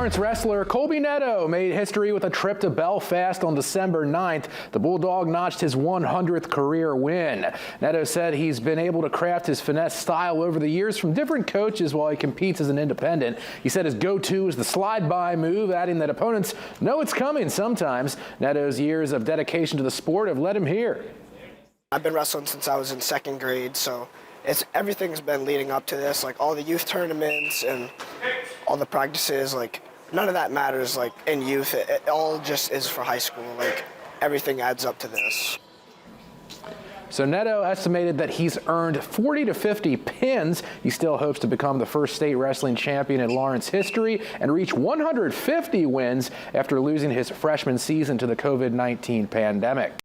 Lawrence wrestler Colby Nadeau made history with a trip to Belfast on December 9th. The Bulldog notched his 100th career win. Nadeau said he's been able to craft his finesse style over the years from different coaches while he competes as an independent. He said his go-to is the slide-by move, adding that opponents know it's coming sometimes. Nadeau's years of dedication to the sport have led him here. I've been wrestling since I was in second grade, so everything's been leading up to this, like all the youth tournaments and all the practices, like none of that matters like in youth. It all just is for high school. Like everything adds up to this. So Nadeau estimated that he's earned 40 to 50 pins. He still hopes to become the first state wrestling champion in Lawrence history and reach 150 wins after losing his freshman season to the COVID-19 pandemic.